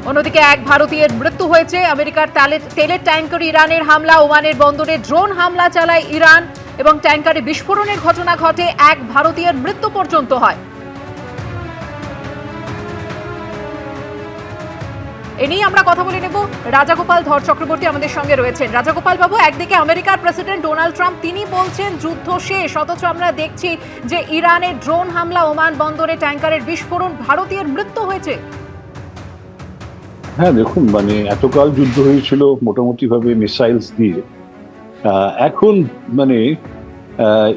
অন্যদিকে এক ভারতীয়ের মৃত্যু হয়েছে। আমেরিকার তেলের ট্যাঙ্কার ইরানের হামলা, ওমানের বন্দরে ড্রোন হামলা চালায় ইরান এবং ট্যাঙ্কারে বিস্ফোরণের ঘটনা ঘটে, এক ভারতীয়ের মৃত্যু পর্যন্ত হয়। এ নিয়ে আমরা কথা বলে নেব। রাজাগোপাল ধর চক্রবর্তী আমাদের সঙ্গে রয়েছেন। রাজাগোপাল বাবু, একদিকে আমেরিকার প্রেসিডেন্ট ডোনাল্ড ট্রাম্প তিনি বলছেন যুদ্ধ শেষ, অথচ আমরা দেখছি যে ইরানের ড্রোন হামলা, ওমান বন্দরে ট্যাঙ্কারের বিস্ফোরণ, ভারতীয়ের মৃত্যু হয়েছে। হ্যাঁ দেখুন, এতকাল যুদ্ধ হয়েছিল মোটামুটি ভাবে মিসাইলস দিয়ে। এখন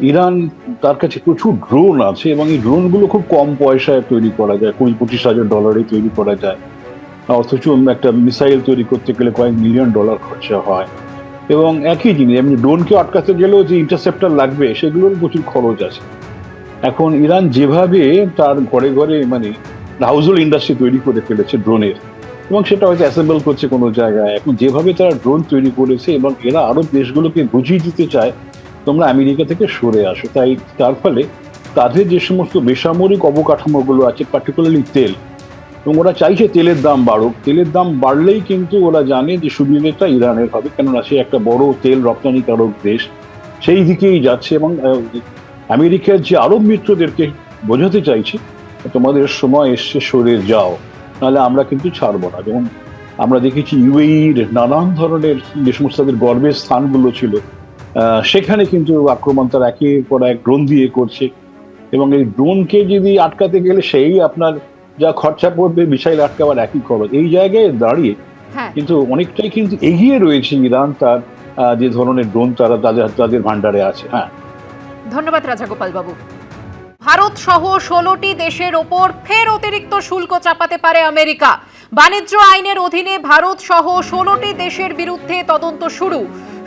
ইরান, তার কাছে প্রচুর ড্রোন আছে এবং এই ড্রোনগুলো খুব কম পয়সায় তৈরি করা যায়, $20-25,000 তৈরি করা যায়। অথচ একটা মিসাইল তৈরি করতে গেলে কয়েক মিলিয়ন ডলার খরচা হয়। এবং একই জিনিস, এমনি ড্রোনকে আটকাতে গেলেও যে ইন্টারসেপ্টার লাগবে সেগুলোর প্রচুর খরচ আছে। এখন ইরান যেভাবে তার ঘরে ঘরে হাউস হোল্ড ইন্ডাস্ট্রি তৈরি করে ফেলেছে ড্রোনের, এবং সেটা হয়তো অ্যাসেম্বল করছে কোনো জায়গায়, এখন যেভাবে তারা ড্রোন তৈরি করেছে এবং এরা আরব দেশগুলোকে বুঝিয়ে দিতে চায় তোমরা আমেরিকা থেকে সরে আসো। তার ফলে তাদের যে সমস্ত বেসামরিক অবকাঠামোগুলো আছে, পার্টিকুলারলি তেল, এবং ওরা চাইছে তেলের দাম বাড়ুক। তেলের দাম বাড়লেই কিন্তু ওরা জানে যে সুবিধাটা ইরানের হবে, কেননা সে একটা বড় তেল রপ্তানিকারক দেশ, সেই দিকেই যাচ্ছে। এবং আমেরিকার যে আরব মিত্রদেরকে বোঝাতে চাইছে তোমাদের সময় এসছে, সরে যাও, নাহলে আমরা কিন্তু ছাড়বো না। যেমন আমরা দেখেছি ইউএইর নানান ধরনের যে সমস্ত তাদের গর্বের স্থানগুলো ছিল, সেখানে কিন্তু আক্রমণ তার একের পর এক ড্রোন দিয়ে করছে। এবং এই ড্রোনকে যদি আটকাতে গেলে সেই আপনার যা খরচা পড়বে, মিসাইল আটকাবার একই খরচ। এই জায়গায় দাঁড়িয়ে কিন্তু অনেকটাই কিন্তু এগিয়ে রয়েছে ইরান তার যে ধরনের ড্রোন তারা তাদের ভান্ডারে আছে। হ্যাঁ, ধন্যবাদ রাজাগোপাল বাবু। ভারত সহ 16টি দেশের ওপর ফের অতিরিক্ত শুল্ক চাপাতে পারে আমেরিকা। বাণিজ্য আইনের অধীনে ভারত সহ 16টি দেশের বিরুদ্ধে তদন্ত শুরু।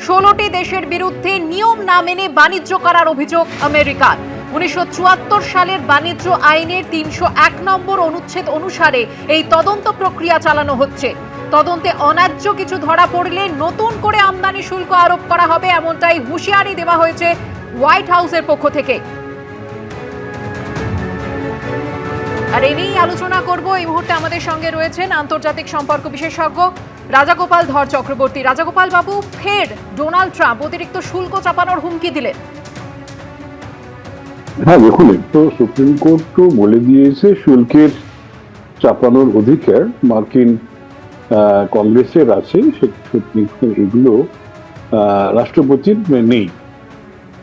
16টি দেশের বিরুদ্ধে নিয়ম না মেনে বাণিজ্য করার অভিযোগ আমেরিকার। 1974 সালের বাণিজ্য আইনের 301 নম্বর অনুচ্ছেদ অনুসারে এই তদন্ত প্রক্রিয়া চালানো হচ্ছে। তদন্তে অন্যায্য কিছু ধরা পড়লে নতুন করে আমদানি শুল্ক আরোপ করা হবে, এমনটাই হুঁশিয়ারি দেওয়া হয়েছে হোয়াইট হাউসের পক্ষ থেকে। আর এই নিয়েই আলোচনা করব। এই মুহূর্তে আমাদের সঙ্গে রয়েছেন আন্তর্জাতিক সম্পর্ক বিশেষজ্ঞ রাজাগোপাল ধর চক্রবর্তী। রাজাগোপাল বাবু, ফের ডোনাল্ড ট্রাম্প অতিরিক্ত শুল্ক চাপানোর হুমকি দিলেন। হ্যাঁ দেখুন, তো সুপ্রিম কোর্ট তো বলে দিয়েছে শুল্কের চাপানোর অধিকার মার্কিন কংগ্রেসের আছে, এগুলো রাষ্ট্রপতির নেই।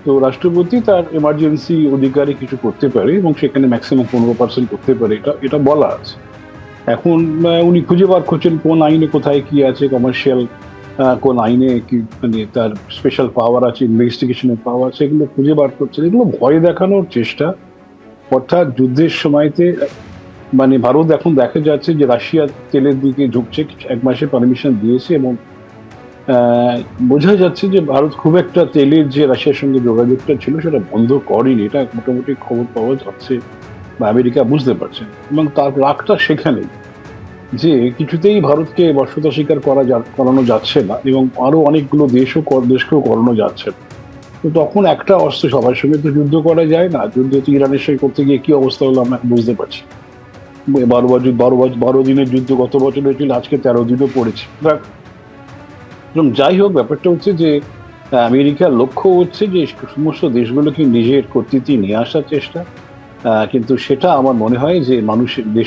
তো রাষ্ট্রপতি তার এমার্জেন্সি অধিকারে কিছু করতে পারে এবং সেখানে ম্যাক্সিমাম 15% করতে পারে, এটা বলা আছে। এখন উনি খুঁজে বার করছেন কোন আইনে কোথায় কি আছে, কমার্শিয়াল কোন আইনে কি তার স্পেশাল পাওয়ার আছে, ইনভেস্টিগেশনের পাওয়ার, সেগুলো খুঁজে বার করছেন। এগুলো ভয় দেখানোর চেষ্টা। অর্থাৎ যুদ্ধের সময়তে ভারত এখন দেখা যাচ্ছে যে রাশিয়া তেলের দিকে ঝুঁকছে, 1 মাসের পারমিশন দিয়েছে এবং বোঝা যাচ্ছে যে ভারত খুব একটা তেলের যে রাশিয়ার সঙ্গে যোগাযোগটা ছিল সেটা বন্ধ করেনি। এটা মোটামুটি খবর পাওয়া যাচ্ছে বা আমেরিকা বুঝতে পারছে, এবং তার রাগটা সেখানেই যে কিছুতেই ভারতকে বর্ষতা স্বীকার করানো যাচ্ছে না এবং আরো অনেকগুলো দেশকেও করানো যাচ্ছে না। তো তখন একটা অস্ত্র, সবার সঙ্গে তো যুদ্ধ করা যায় না। যুদ্ধ তো ইরানের সঙ্গে করতে গিয়ে কি অবস্থা হলো আমরা বুঝতে পারছি। 12 দিনের যুদ্ধ গত বছর হয়েছিল, আজকে 13 দিনও পড়েছে। এবং যাই হোক, ব্যাপারটা হচ্ছে যে আমেরিকার লক্ষ্য হচ্ছে যে সমস্ত দেশগুলোকে নিজের কর্তৃত্বে নিয়ে আসার চেষ্টা। কিন্তু সেটা আমার মনে হয় যে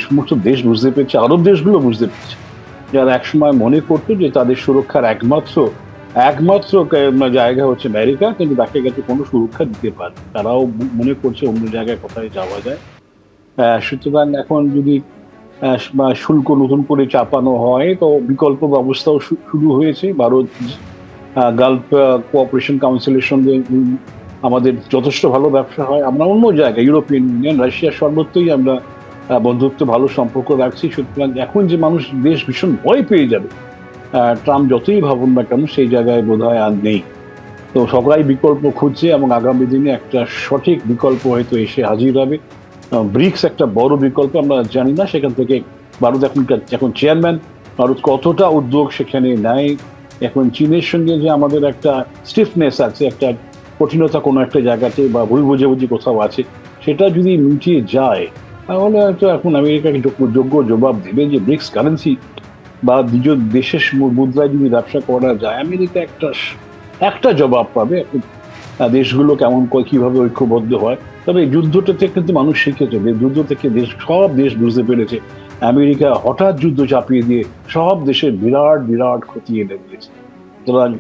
সমস্ত দেশ বুঝতে পেরেছে, আরব দেশগুলো বুঝতে পেরেছে, যারা একসময় মনে করতো যে তাদের সুরক্ষার একমাত্র জায়গা হচ্ছে আমেরিকা, কিন্তু দেখা গেছে কোনো সুরক্ষা দিতে পারে, তারাও মনে করছে অন্য জায়গায় কোথায় যাওয়া যায়। সুতরাং এখন যদি শুল্ক নতুন করে চাপানো হয় তো বিকল্প ব্যবস্থাও শুরু হয়েছে। ভারত গালফ কোঅপারেশন কাউন্সিলের সঙ্গে আমাদের যথেষ্ট ভালো ব্যবসা হয়। আমরা অন্য জায়গায় ইউরোপিয়ান ইউনিয়ন, রাশিয়ার সর্বত্রই আমরা বন্ধুত্ব ভালো সম্পর্ক রাখছি। সুতরাং এখন যে দেশ ভীষণ ভয় পেয়ে যাবে ট্রাম্প যতই ভাবুন না কেন, সেই জায়গায় বোধহয় আর নেই। তো সবাই বিকল্প খুঁজছে এবং আগামী দিনে একটা সঠিক বিকল্প হয়তো এসে হাজির হবে। ব্রিক্স একটা বড় বিকল্প, আমরা জানি না সেখান থেকে ভারত এখন চেয়ারম্যান, ভারত কতটা উদ্যোগ সেখানে নেয়। এখন চীনের সঙ্গে যে আমাদের একটা স্টিফনেস আছে, একটা কঠিনতা কোনো একটা জায়গাতে বা ভুল বোঝাবুঝি কোথাও আছে, সেটা যদি মিটিয়ে যায় তাহলে হয়তো এখন আমেরিকাকে যোগ্য জবাব দেবে যে ব্রিক্স কারেন্সি বা নিজ দেশের মুদ্রায় যদি ব্যবসা করা যায়, আমেরিকা একটা জবাব পাবে। দেশগুলো কেমন কিভাবে ঐক্যবদ্ধ হয়। তবে এই যুদ্ধটা থেকে কিন্তু মানুষ শিখেছে, যুদ্ধ থেকে সব দেশ বুঝতে পেরেছে আমেরিকা হঠাৎ যুদ্ধ চাপিয়ে দিয়ে সব দেশের বিরাট বিরাট ক্ষতি এনে দিয়েছে। সুতরাং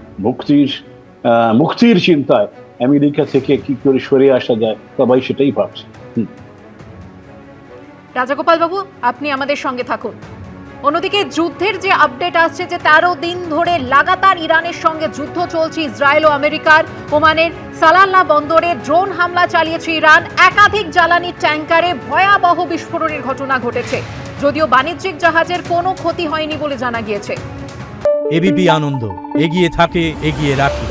মুক্তির চিন্তায় আমেরিকা থেকে কি করে সরে আসা যায় সবাই সেটাই ভাবছে। রাজাগোপাল বাবু, আপনি আমাদের সঙ্গে থাকুন। অন্যদিকে যুদ্ধের যে আপডেট আসছে যে 13 দিন ধরে লাগাতার ইরানের সঙ্গে যুদ্ধ চলছে ইসরায়েল ও আমেরিকার। ওমানের সালাল্লা বন্দরে ড্রোন হামলা চালিয়েছে ইরান। একাধিক জ্বালানি ট্যাঙ্কারে ভয়াবহ বিস্ফোরণের ঘটনা ঘটেছে, যদিও বাণিজ্যিক জাহাজের কোনো ক্ষতি হয়নি বলে জানা গিয়েছে। এবিপি আনন্দ, এগিয়ে থাকে, এগিয়ে রাখে।